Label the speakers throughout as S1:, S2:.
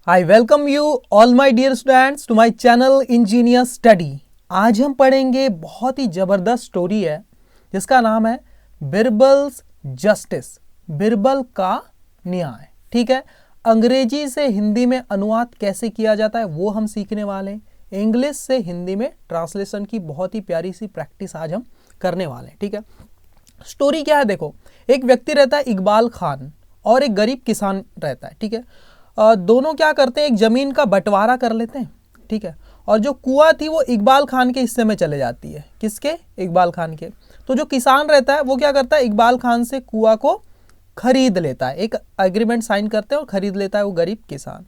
S1: I welcome you all my dear students to my channel Engineer Study. आज हम पढ़ेंगे बहुत ही ज़बरदस्त स्टोरी है जिसका नाम है बिरबल्स जस्टिस, बिरबल का न्याय। ठीक है, अंग्रेजी से हिंदी में अनुवाद कैसे किया जाता है वो हम सीखने वाले हैं। इंग्लिश से हिंदी में ट्रांसलेशन की बहुत ही प्यारी सी प्रैक्टिस आज हम करने वाले हैं। ठीक है, स्टोरी क्या है देखो, एक व्यक्ति रहता है इकबाल खान और एक गरीब किसान रहता है। ठीक है, दोनों क्या करते हैं, एक ज़मीन का बंटवारा कर लेते हैं। ठीक है, और जो कुआं थी वो इकबाल खान के हिस्से में चले जाती है। किसके? इकबाल खान के। तो जो किसान रहता है वो क्या करता है, इकबाल खान से कुआं को खरीद लेता है, एक एग्रीमेंट साइन करते हैं और खरीद लेता है वो गरीब किसान।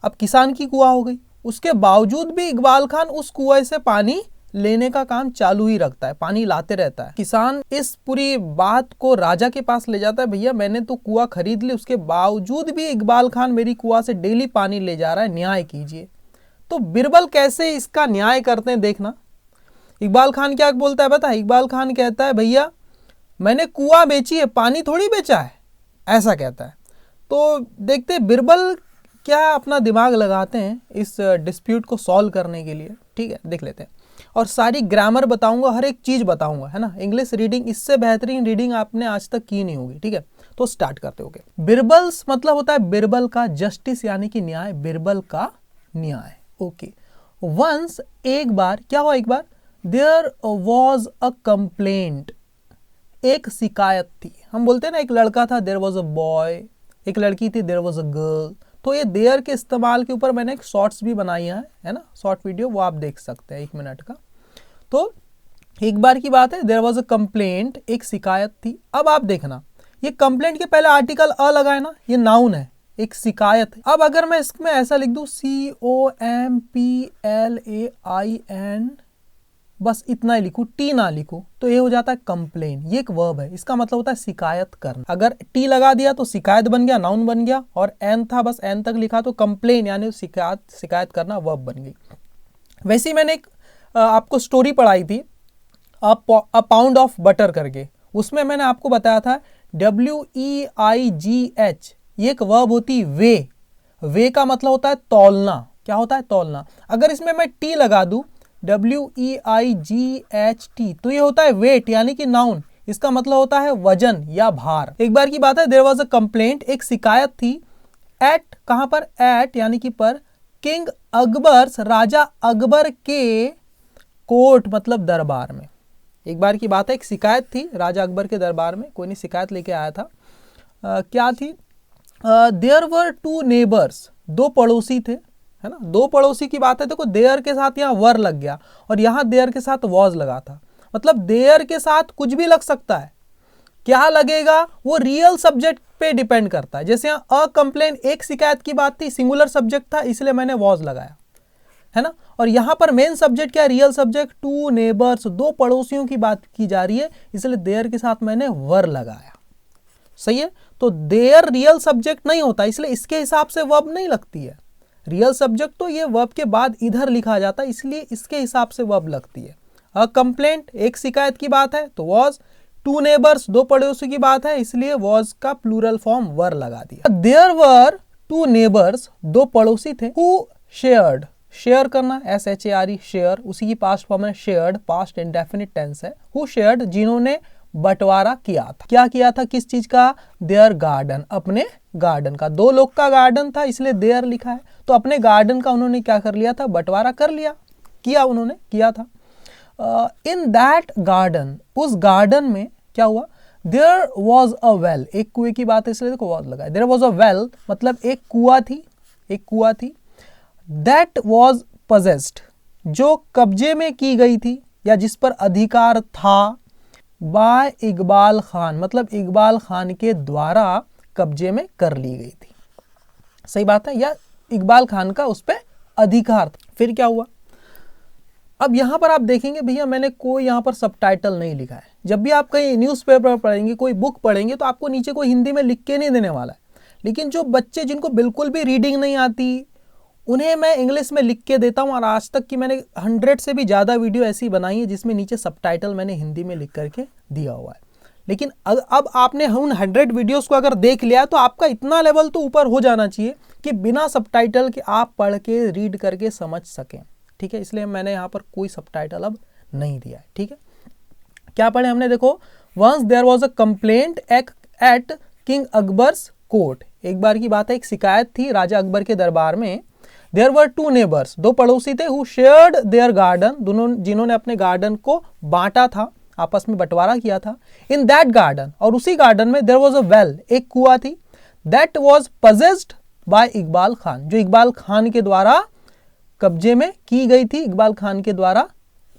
S1: अब किसान की कुआं हो गई, उसके बावजूद भी इकबाल खान उस कुएं से पानी लेने का काम चालू ही रखता है, पानी लाते रहता है। किसान इस पूरी बात को राजा के पास ले जाता है, भैया मैंने तो कुआं खरीद ली, उसके बावजूद भी इकबाल खान मेरी कुआं से डेली पानी ले जा रहा है, न्याय कीजिए। तो बिरबल कैसे इसका न्याय करते हैं देखना। इकबाल खान क्या बोलता है बता, इकबाल खान कहता है भैया मैंने कुआं बेची है, पानी थोड़ी बेचा है, ऐसा कहता है। तो देखते बिरबल क्या अपना दिमाग लगाते हैं इस डिस्प्यूट को सॉल्व करने के लिए। ठीक है, देख लेते हैं और सारी ग्रामर बताऊंगा, हर एक चीज़ बताऊंगा, है ना। इंग्लिश रीडिंग इससे बेहतरीन रीडिंग आपने आज तक की नहीं होगी। ठीक है, तो स्टार्ट करते होगे। बिरबल्स मतलब होता है बिरबल का, जस्टिस यानी कि न्याय, बिरबल का न्याय। ओके, वंस एक बार क्या हुआ, एक बार देयर वॉज अ कंप्लेंट, एक शिकायत थी। हम बोलते हैं ना, एक लड़का था, देयर वॉज अ बॉय, एक लड़की थी, देयर वॉज अ गर्ल। तो ये देयर के इस्तेमाल के ऊपर मैंने एक शॉर्ट्स भी बनाई है ना, शॉर्ट वीडियो, वो आप देख सकते हैं 1 मिनट का। तो एक बार की बात है, देयर वॉज अ कंप्लेंट, एक शिकायत थी। अब आप देखना, ये कंप्लेंट के पहले आर्टिकल अ लगा है ना, ये नाउन है, एक शिकायत है। अब अगर मैं इसमें ऐसा लिख दूं COMPLAIN, बस इतना ही लिखूं, टी ना लिखूं, तो ये हो जाता है कंप्लेन। ये एक वर्ब है, इसका मतलब होता है शिकायत करना। अगर टी लगा दिया तो शिकायत बन गया, नाउन बन गया, और एन था, बस एन तक लिखा तो कंप्लेन यानी शिकायत करना वर्ब बन गई। वैसे ही मैंने एक आपको स्टोरी पढ़ाई थी, अ पाउंड ऑफ बटर करके, उसमें मैंने आपको बताया था WEIGH, ये एक वर्ब होती वे। वे का मतलब होता है तौलना। क्या होता है? तौलना। अगर इसमें मैं टी लगा दूं WEIGHT, तो ये होता है वेट यानी कि नाउन, इसका मतलब होता है वजन या भार। एक बार की बात है, देयर वॉज अ कंप्लेंट, एक शिकायत थी, एट, कहां पर? एट यानी कि पर, किंग अकबर्स, राजा अकबर के कोर्ट मतलब दरबार में। एक बार की बात है, एक शिकायत थी राजा अकबर के दरबार में, कोई नहीं शिकायत लेके आया था। क्या थी? देयर वर 2 नेबर्स, 2 पड़ोसी थे, है ना। 2 पड़ोसी की बात है, देखो देयर के साथ यहाँ वर लग गया और यहाँ देयर के साथ वॉज लगा था, मतलब देयर के साथ कुछ भी लग सकता है। क्या लगेगा वो रियल सब्जेक्ट पे डिपेंड करता है। जैसे यहाँ अ कंप्लेन, एक शिकायत की बात थी, सिंगुलर सब्जेक्ट था, इसलिए मैंने वॉज लगाया, है ना। और यहाँ पर मेन सब्जेक्ट क्या? रियल सब्जेक्ट, 2 नेबर्स, 2 पड़ोसियों की बात की जा रही है, इसलिए देयर के साथ मैंने वर लगाया। सही है, तो देयर रियल सब्जेक्ट नहीं होता, इसलिए इसके हिसाब से वर्ब नहीं लगती है। रियल सब्जेक्ट तो ये वर्ब के बाद इधर लिखा जाता है, इसलिए इसके हिसाब से वर्ब लगती है। अ कंप्लेंट, एक शिकायत की बात है तो वॉज, 2 नेबर्स, 2 पड़ोसी की बात है, इसलिए वॉज का प्लूरल फॉर्म वर लगा दिया। देयर वर 2 नेबर्स, 2 पड़ोसी थे, हु शेयर्ड, शेयर करना, SHARE, शेयर, उसी की पास्ट फॉर्म है शेयर्ड, पास्ट इंडेफिनिट टेंस है। हु शेयर्ड, जिन्होंने बंटवारा किया था। क्या किया था? किस चीज का? देयर गार्डन, अपने गार्डन का। 2 लोग का गार्डन था इसलिए देयर लिखा है, तो अपने गार्डन का उन्होंने क्या कर लिया था? बंटवारा कर लिया, किया, उन्होंने किया था। इन दैट गार्डन, उस गार्डन में क्या हुआ? देयर वॉज अ वेल, एक कुएं की बात है इसलिए देखो वॉज लगा है। देयर वॉज अ वेल मतलब एक कुआं थी, एक कुआं थी। दैट वॉज पजेस्ड, जो कब्जे में की गई थी या जिस पर अधिकार था, बाय इकबाल खान, मतलब इकबाल खान के द्वारा कब्जे में कर ली गई थी। सही बात है, या इकबाल खान का उस पर अधिकार था। फिर क्या हुआ? अब यहां पर आप देखेंगे भैया मैंने कोई यहां पर सबटाइटल नहीं लिखा है। जब भी आप कहीं न्यूज़पेपर पढ़ेंगे, कोई बुक पढ़ेंगे, तो आपको नीचे कोई हिंदी में लिख के नहीं देने वाला है। लेकिन जो बच्चे जिनको बिल्कुल भी रीडिंग नहीं आती, उन्हें मैं इंग्लिश में लिख के देता हूँ। और आज तक की मैंने 100 से भी ज़्यादा वीडियो ऐसी बनाई है जिसमें नीचे सबटाइटल मैंने हिंदी में लिख करके दिया हुआ है। लेकिन अब आपने उन 100 वीडियोस को अगर देख लिया तो आपका इतना लेवल तो ऊपर हो जाना चाहिए कि बिना सबटाइटल के आप पढ़ के रीड करके समझ सकें, ठीक है, इसलिए मैंने यहाँ पर कोई सबटाइटल अब नहीं दिया है, ठीक है। क्या पढ़े हमने, देखो, once there was a complaint at king Akbar's court, एक बार की बात है, एक शिकायत थी राजा अकबर के दरबार में। देयर वर टू नेबर्स, दो पड़ोसी थे, हु शेयर्ड देयर गार्डन, दोनों जिन्होंने अपने गार्डन को बांटा था, आपस में बंटवारा किया था। इन दैट गार्डन, और उसी गार्डन में देयर वॉज अ वेल, एक कुआं थी, that was possessed bye Iqbal Khan, जो इकबाल खान के द्वारा कब्जे में की गई थी, इकबाल खान के द्वारा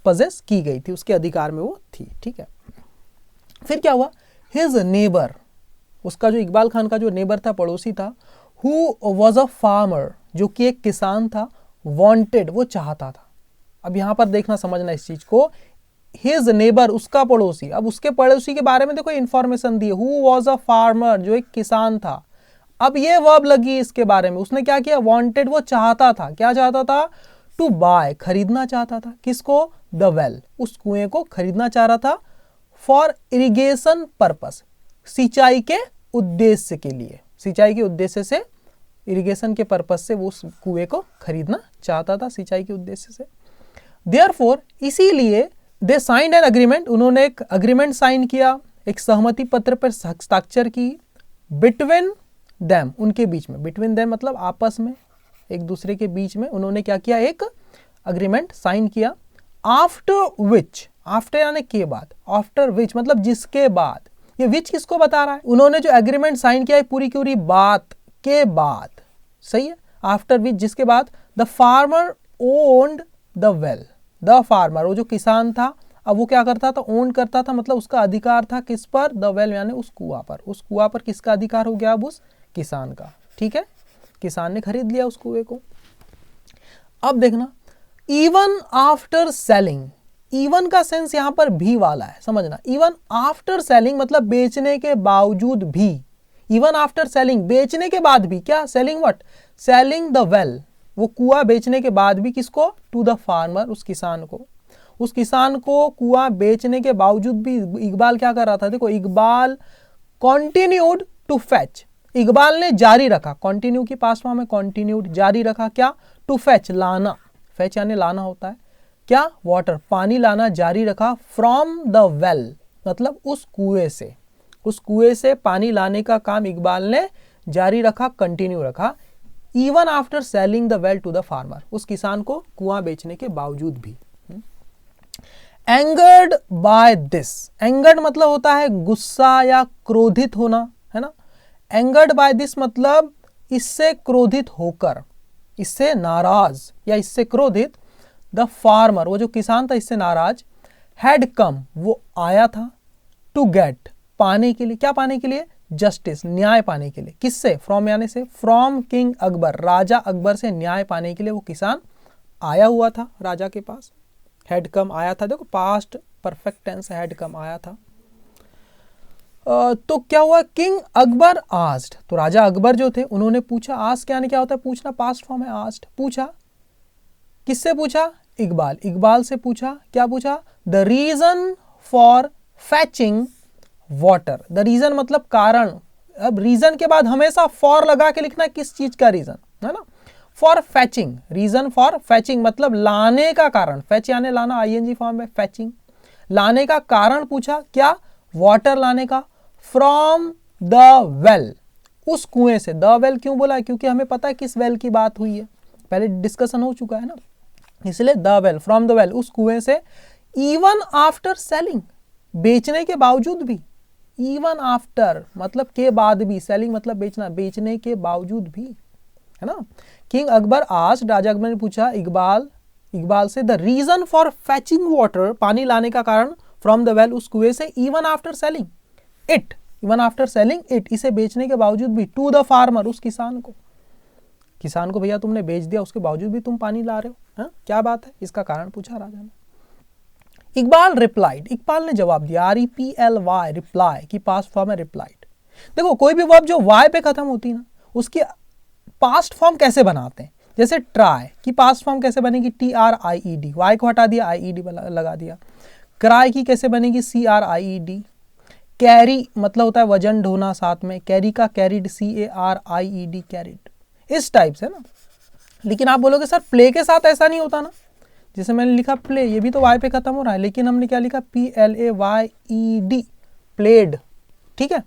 S1: पजेस की गई थी, उसके अधिकार में वो थी, ठीक है। फिर क्या हुआ, हिज नेबर, उसका जो इकबाल खान का जो नेबर था, पड़ोसी था, हु वॉज अ फार्मर, जो कि एक किसान था, वांटेड, वो चाहता था। अब यहां पर देखना, समझना इस चीज को, हिज नेबर, उसका पड़ोसी, अब उसके पड़ोसी के बारे में देखो information the, who was a farmer, जो एक किसान था। अब ये वर्ब लगी इसके बारे में, उसने क्या किया, वांटेड, वो चाहता था, क्या चाहता था, टू बाय, खरीदना चाहता था, किसको, द वेल, उस कुएं को खरीदना चाह रहा था, फॉर इरिगेशन पर्पस, सिंचाई के उद्देश्य के लिए, सिंचाई के उद्देश्य से, इरिगेशन के पर्पस से वो उस कुएं को खरीदना चाहता था, सिंचाई के उद्देश्य से। देयरफॉर, इसीलिए, दे साइंड एन अग्रीमेंट, उन्होंने एक अग्रीमेंट साइन किया, एक सहमति पत्र पर हस्ताक्षर की, बिटवीन देम, उनके बीच में, बिटवीन देम मतलब आपस में, एक दूसरे के बीच में उन्होंने क्या किया, एक अग्रीमेंट साइन किया। आफ्टर विच, आफ्टर यानी के बाद, आफ्टर विच मतलब जिसके बाद, ये विच किसको बता रहा है, उन्होंने जो एग्रीमेंट साइन किया है पूरी की पूरी बात के बाद, सही है, आफ्टर विच जिसके बाद, the farmer owned the well, the farmer, वो जो किसान था, अब वो क्या करता था, ओन करता था, मतलब उसका अधिकार था किस पर, द वेल यानी उस कुआं पर, उस कुआं पर किसका अधिकार हो गया, अब उस किसान का, ठीक है, किसान ने खरीद लिया उस कुएं को। अब देखना, इवन आफ्टर सेलिंग, इवन का सेंस यहां पर भी वाला है, समझना, इवन आफ्टर सेलिंग मतलब बेचने के बावजूद भी, इवन आफ्टर सेलिंग, बेचने के बाद भी, क्या, selling what, selling the well, वो कुआं बेचने के बाद भी, किसको, टू द फार्मर, उस किसान को, उस किसान को कुआं बेचने के बावजूद भी इकबाल क्या कर रहा था, देखो, Iqbal continued to fetch, Iqbal ने जारी रखा, कंटिन्यू की पास्ट फॉर्म है, कंटिन्यूड, जारी रखा, क्या, टू फैच, लाना, फैच यानी लाना होता है, क्या, वाटर, पानी लाना जारी रखा, फ्रॉम द वेल मतलब उस कुएं से, उस कुएं से पानी लाने का काम इकबाल ने जारी रखा, कंटिन्यू रखा, even after selling the well to the farmer, उस किसान को कुआं बेचने के बावजूद भी। एंगर्ड बाय दिस, एंगर्ड मतलब होता है गुस्सा या क्रोधित होना, है ना, एंगर्ड बाय दिस मतलब इससे क्रोधित होकर, इससे नाराज या इससे क्रोधित, द फार्मर, वो जो किसान था इससे नाराज, हैड कम, वो आया था, टू गेट, पाने के लिए, क्या पाने के लिए, जस्टिस, न्याय पाने के लिए, किससे, फ्रॉम यानी से, फ्रॉम किंग अकबर, राजा अकबर से न्याय पाने के लिए वो किसान आया हुआ था राजा के पास, हैड कम, आया था, देखो past perfect tense, had come, आया था। तो क्या हुआ, किंग अकबर आस्क्ड, तो राजा अकबर जो थे उन्होंने पूछा, आस्क यानी क्या होता है, पूछना, पास्ट फॉर्म है आस्क्ड, पूछा, किससे पूछा, इकबाल, इकबाल से पूछा, क्या पूछा, the reason for fetching water, the reason मतलब कारण, अब रीजन के बाद हमेशा फॉर लगा के लिखना, किस चीज का रीजन, है ना, for fetching, reason for fetching मतलब लाने का कारण, फैच यानी लाना, आईएनजी फॉर्म में, फैचिंग, लाने का कारण पूछा, क्या, वाटर लाने का, फ्रॉम द वेल, उस कुएं से, द वेल क्यों बोला, क्योंकि हमें पता है किस वेल की बात हुई है, पहले डिस्कशन हो चुका है ना, इसलिए the well, from the well, उस कुएं से, इवन आफ्टर सेलिंग, बेचने के बावजूद भी, इवन आफ्टर मतलब के बाद भी, सेलिंग मतलब बेचना, बेचने के बावजूद भी, है ना, किंग अकबर आस्क्ड, राजा अकबर ने पूछा इकबाल से, the reason for fetching water, पानी लाने का कारण, फ्रॉम द वेल, उस कुएं से, even after selling it, even after selling it, इसे बेचने के बावजूद भी, टू द फार्मर, उस किसान को भैया तुमने बेच दिया, उसके बावजूद भी तुम पानी ला रहे हो, है? क्या बात है, इसका कारण पूछा राजा ने। इकबाल रिप्लाइड, इकबाल ने जवाब दिया, REPLY, रिप्लाई की पास्ट फॉर्म है रिप्लाइड। देखो कोई भी वर्ब जो वाई पे खत्म होती है ना, उसकी पास्ट फॉर्म कैसे बनाते हैं, जैसे ट्राई की पास्ट फॉर्म कैसे बनेगी, TRIED, वाई को हटा दिया, IED लगा दिया। क्राई की कैसे बनेगी, CRIED। कैरी मतलब होता है वजन ढोना, साथ में कैरी का कैरिड, CARIED, कैरिड। इस टाइप से ना। लेकिन आप बोलोगे सर प्ले के साथ ऐसा नहीं होता ना, जैसे मैंने लिखा प्ले, ये भी तो वाई पे खत्म हो रहा है, लेकिन हमने क्या लिखा PLAYED, प्लेड। ठीक है,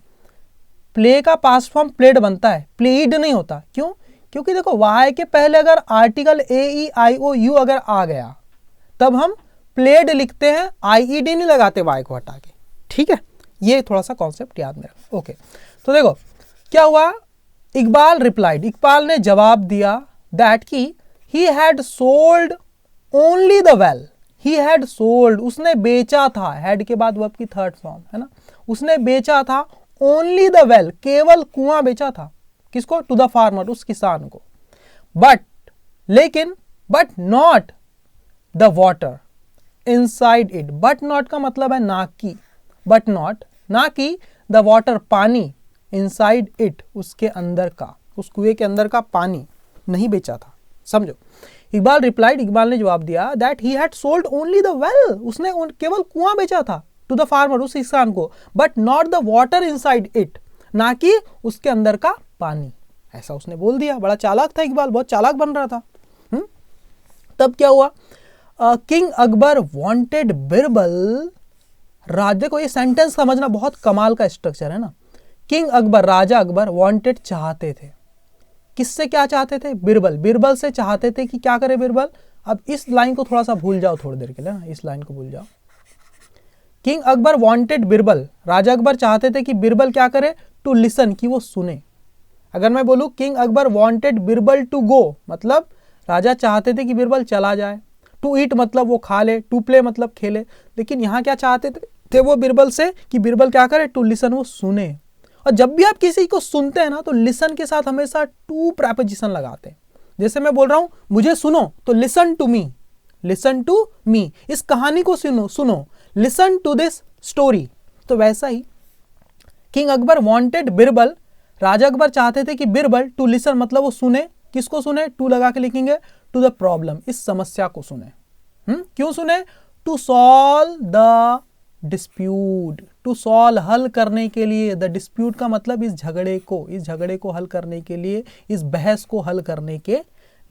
S1: प्ले का पास्ट फॉर्म प्लेड बनता है, प्लेड नहीं होता। क्यों? क्योंकि देखो वाई के पहले अगर आर्टिकल AEIOU अगर आ गया तब हम प्लेड लिखते हैं, IED नहीं लगाते वाई को हटा के। ठीक है, ये थोड़ा सा कॉन्सेप्ट याद में रखो। ओके, तो देखो क्या हुआ, इकबाल रिप्लाइड, इकबाल ने जवाब दिया दैट की he had sold only the well, he had sold, उसने बेचा था, हैड के बाद वर्ब की थर्ड फॉर्म है ना, उसने बेचा था ओनली द वेल, केवल कुआं बेचा था। किसको? टू द फार्मर, उस किसान को। बट, लेकिन, but not the water inside it, but not का मतलब है ना कि, बट नॉट, ना कि द वाटर, पानी, इनसाइड इट, उसके अंदर का, उस कुएं के अंदर का पानी नहीं बेचा था। समझो, इकबाल रिप्लाइड, इकबाल ने जवाब दिया that he had sold only the well, उसने केवल कुआं बेचा था, टू द फार्मर, उस किसान को, but not the water inside it, ना कि उसके अंदर का पानी। ऐसा उसने बोल दिया। बड़ा चालाक था इकबाल, बहुत चालाक बन रहा था। तब क्या हुआ, किंग अकबर वांटेड बिरबल, राजा को, ये सेंटेंस समझना बहुत कमाल का स्ट्रक्चर है ना। किंग अकबर, राजा अकबर, वांटेड, चाहते थे, किससे क्या चाहते थे? बिरबल, बिरबल से चाहते थे कि क्या करे बिरबल। अब इस लाइन को थोड़ा सा भूल जाओ थोड़ी देर के लिए ना, इस लाइन को भूल जाओ। किंग अकबर वांटेड बिरबल, राजा अकबर चाहते थे कि बिरबल क्या करे? टू लिसन, कि वो सुने। अगर मैं बोलूं king Akbar wanted Birbal to go, मतलब राजा चाहते थे कि बिरबल चला जाए। टू ईट मतलब वो खा ले, टू प्ले मतलब खेले। लेकिन यहाँ क्या चाहते थे वो बिरबल से कि बिरबल क्या करे? टू लिसन, वो सुने। और जब भी आप किसी को सुनते हैं ना तो लिसन के साथ हमेशा टू प्रेपोजिशन लगाते हैं। जैसे मैं बोल रहा हूं मुझे सुनो, तो listen to me, listen to me, इस कहानी को सुनो, सुनो, लिसन टू दिस स्टोरी। तो वैसा ही किंग अकबर वांटेड बिरबल, राजा अकबर चाहते थे कि बिरबल टू लिसन मतलब वो सुने। किसको सुने? टू लगा के लिखेंगे, टू द प्रॉब्लम, इस समस्या को सुने। क्यों सुने? To solve the dispute, to solve, हल करने के लिए। द डिस्प्यूट का मतलब इस झगड़े को हल करने के लिए, इस बहस को हल करने के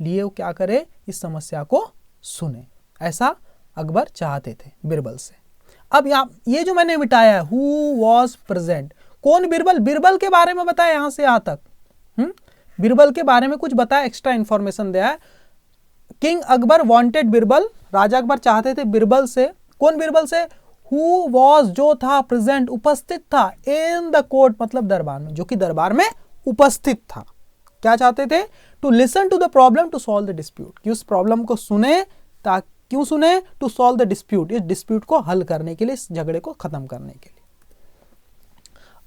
S1: लिए वो क्या करे? इस समस्या को सुने। ऐसा अकबर चाहते थे बिरबल से। अब यहाँ ये जो मैंने मिटाया है, हु वॉज प्रेजेंट, कौन बिरबल? बिरबल के बारे में बताया यहां से यहां तक। बिरबल के बारे में कुछ बताया, एक्स्ट्रा इंफॉर्मेशन दिया है। किंग अकबर वांटेड बिरबल, राजा अकबर चाहते थे बिरबल से। कौन बिरबल से? हु वॉज, जो था, प्रेजेंट, उपस्थित था, इन द कोर्ट मतलब दरबार में, जो कि दरबार में उपस्थित था। क्या चाहते थे? To listen to the problem to solve the dispute, कि उस प्रॉब्लम को सुने। क्यों सुने? टू सॉल्व द डिस्प्यूट, इस डिस्प्यूट को हल करने के लिए, इस झगड़े को खत्म करने के लिए।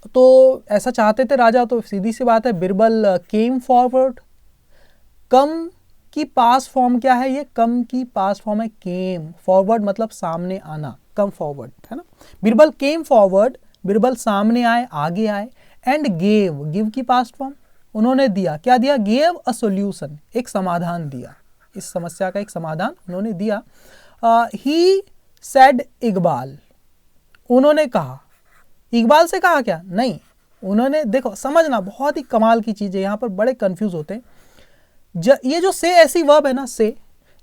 S1: तो ऐसा चाहते थे राजा। तो सीधी सी बात है, बिरबल केम फॉरवर्ड। कम की पास फॉर्म क्या है? ये कम की पास फॉर्म है केम। फॉरवर्ड मतलब सामने आना, कम फॉरवर्ड, है ना। बिरबल केम फॉरवर्ड, बिरबल सामने आए, आगे आए। एंड गेव, गिव की पास्ट फॉर्म, उन्होंने दिया। क्या दिया? गेव अ सोल्यूशन, एक समाधान दिया। इस समस्या का एक समाधान उन्होंने दिया। ही सेड इकबाल, उन्होंने कहा। इकबाल से कहा क्या? नहीं, उन्होंने, देखो समझना, बहुत ही कमाल की चीज है, यहां पर बड़े कंफ्यूज होते हैं। ये जो से ऐसी वर्ब है ना, से,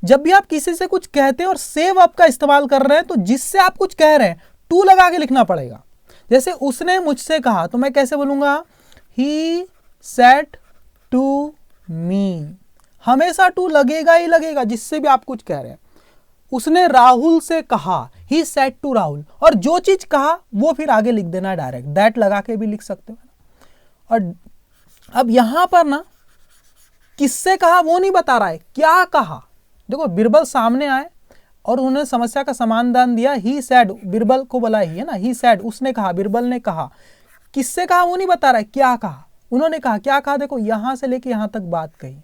S1: जब भी आप किसी से कुछ कहते हैं और से वर्ब का इस्तेमाल कर रहे हैं तो जिससे आप कुछ कह रहे हैं टू लगा के लिखना पड़ेगा। जैसे उसने मुझसे कहा, तो मैं कैसे बोलूंगा? ही सेड टू मी, हमेशा टू लगेगा ही लगेगा जिससे भी आप कुछ कह रहे हैं। उसने राहुल से कहा, ही सेड टू राहुल, और जो चीज कहा वो फिर आगे लिख देना है डायरेक्ट, दैट लगा के भी लिख सकते हो। और अब यहां पर ना किससे कहा वो नहीं बता रहा है, क्या कहा। देखो बिरबल सामने आए और उन्होंने समस्या का समाधान दिया। ही सेड, बिरबल को बोला ही है ना, ही सेड, उसने कहा, बिरबल ने कहा। किससे कहा वो नहीं बता रहा है, क्या कहा। उन्होंने कहा, क्या कहा? देखो यहां से लेके यहां तक बात कही।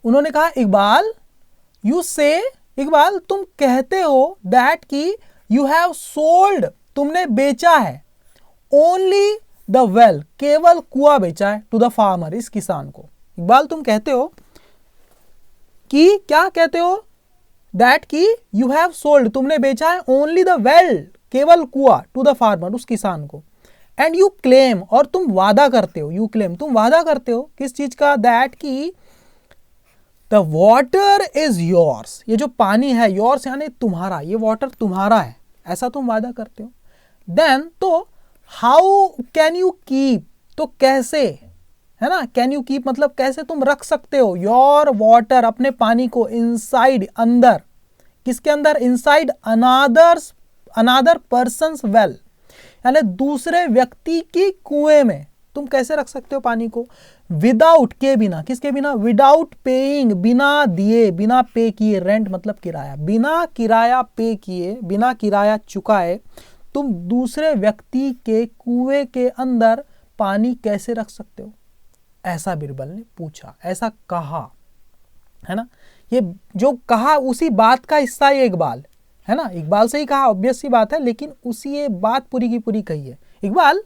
S1: उन्होंने कहा, इकबाल यू से, इकबाल तुम कहते हो दैट की यू हैव सोल्ड, तुमने बेचा है, ओनली द वेल, केवल कुआं बेचा है, टू द फार्मर, इस किसान को। इकबाल तुम कहते हो कि, क्या कहते हो? दैट की यू हैव सोल्ड, तुमने बेचा है, ओनली द वेल, केवल कुआं, टू द फार्मर, उस किसान को। एंड यू क्लेम, और तुम वादा करते हो, यू क्लेम तुम वादा करते हो किस चीज का, दैट की द वाटर इज योर्स, ये जो पानी है योर्स यानी तुम्हारा, ये वाटर तुम्हारा है, ऐसा तुम वादा करते हो। देन तो हाउ कैन यू कीप, तो कैसे, है ना, कैन यू कीप मतलब कैसे तुम रख सकते हो योर वाटर, अपने पानी को, इनसाइड अंदर, किसके अंदर, इनसाइड अनादर पर्सन्स वेल, यानी दूसरे व्यक्ति की कुएं में तुम कैसे रख सकते हो पानी को, विदाउट, के बिना, किसके बिना, विदाउट पेइंग, बिना दिए, बिना पे किए, रेंट मतलब किराया, बिना किराया पे किए, बिना किराया चुकाए तुम दूसरे व्यक्ति के कुएं के अंदर पानी कैसे रख सकते हो, ऐसा बीरबल ने पूछा, ऐसा कहा, है ना। ये जो कहा उसी बात का हिस्सा है इकबाल, है ना, इकबाल से ही कहा, ऑब्वियस सी बात है, लेकिन उसी ये बात पूरी की पूरी कही है। Iqbal,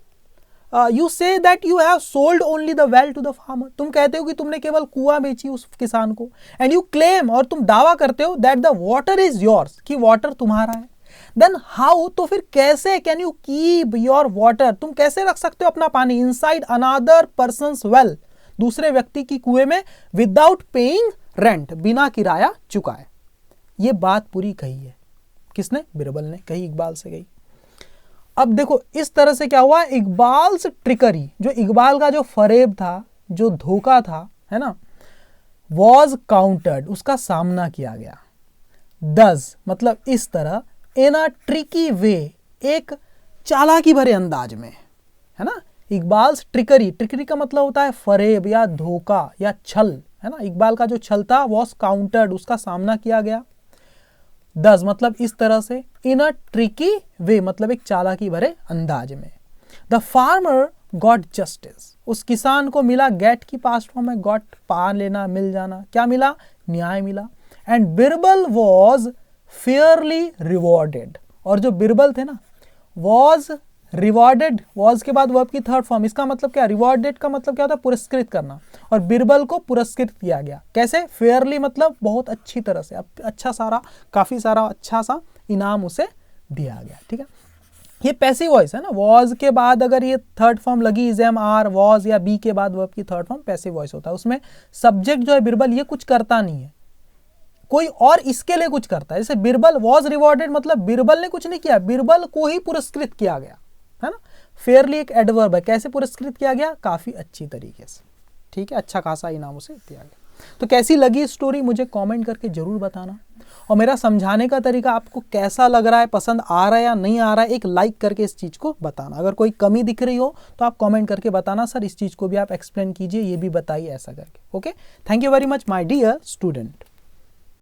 S1: you say that you have sold only the well to the farmer, तुम कहते हो कि तुमने केवल कुआं बेची उस किसान को, एंड यू क्लेम, और तुम दावा करते हो that the water is yours, कि वाटर तुम्हारा है। देन हाउ, तो फिर कैसे, can you keep your water, तुम कैसे रख सकते हो अपना पानी, इनसाइड अनदर पर्सन्स वेल, दूसरे व्यक्ति की कुएं में, विदाउट पेइंग रेंट, बिना किराया चुकाए। ये बात पूरी कही है, किसने, बीरबल ने कही, इकबाल से कही। अब देखो इस तरह से क्या हुआ, इकबाल से ट्रिकरी, जो इकबाल का जो फरेब था, जो धोखा था, है ना, वॉज काउंटर्ड, उसका सामना किया गया। दस मतलब इस तरह, इन अ ट्रिकी वे, एक चालाकी भरे अंदाज में, है ना। इकबाल्स ट्रिकरी, ट्रिकरी का मतलब होता है फरेब या धोखा या छल, है ना। इकबाल का जो छल था वॉज काउंटर्ड, उसका सामना किया गया। दस मतलब इस तरह से, इन अ ट्रिकी वे मतलब एक चालाकी भरे अंदाज में। द फार्मर गॉट जस्टिस, उस किसान को मिला, गेट की पास्ट फॉर्म में गॉट, पा लेना, मिल जाना, क्या मिला, न्याय मिला। And Birbal was Fairlie rewarded, और जो बीरबल थे ना, वॉज रिवॉर्डेड, वॉज के बाद वर्ब की थर्ड फॉर्म, इसका मतलब क्या, रिवॉर्डेड का मतलब क्या होता है, पुरस्कृत करना, और बीरबल को पुरस्कृत किया गया, कैसे, फेयरली मतलब बहुत अच्छी तरह से, अच्छा सारा, काफी सारा अच्छा सा इनाम उसे दिया गया, ठीक है। ये पैसिव वॉइस है ना, वॉज के बाद अगर ये थर्ड फॉर्म लगी, इज एम आर, वॉज या बी के बाद वर्ब की थर्ड फॉर्म, पैसिव वॉइस होता है, उसमें सब्जेक्ट जो है बीरबल ये कुछ करता नहीं है, कोई और इसके लिए कुछ करता है। जैसे बीरबल वॉज रिवॉर्डेड मतलब बीरबल ने कुछ नहीं किया, बीरबल को ही पुरस्कृत किया गया, है ना। फेयरली एक एडवर्ब है, कैसे पुरस्कृत किया गया, काफी अच्छी तरीके से, ठीक है, अच्छा खासा इनाम उसे दिया गया। तो कैसी लगी स्टोरी मुझे कमेंट करके जरूर बताना, और मेरा समझाने का तरीका आपको कैसा लग रहा है, पसंद आ रहा है या नहीं आ रहा है, एक लाइक करके इस चीज़ को बताना। अगर कोई कमी दिख रही हो तो आप कमेंट करके बताना, सर इस चीज़ को भी आप एक्सप्लेन कीजिए, ये भी बताइए, ऐसा करके। Okay, thank you very much my dear student.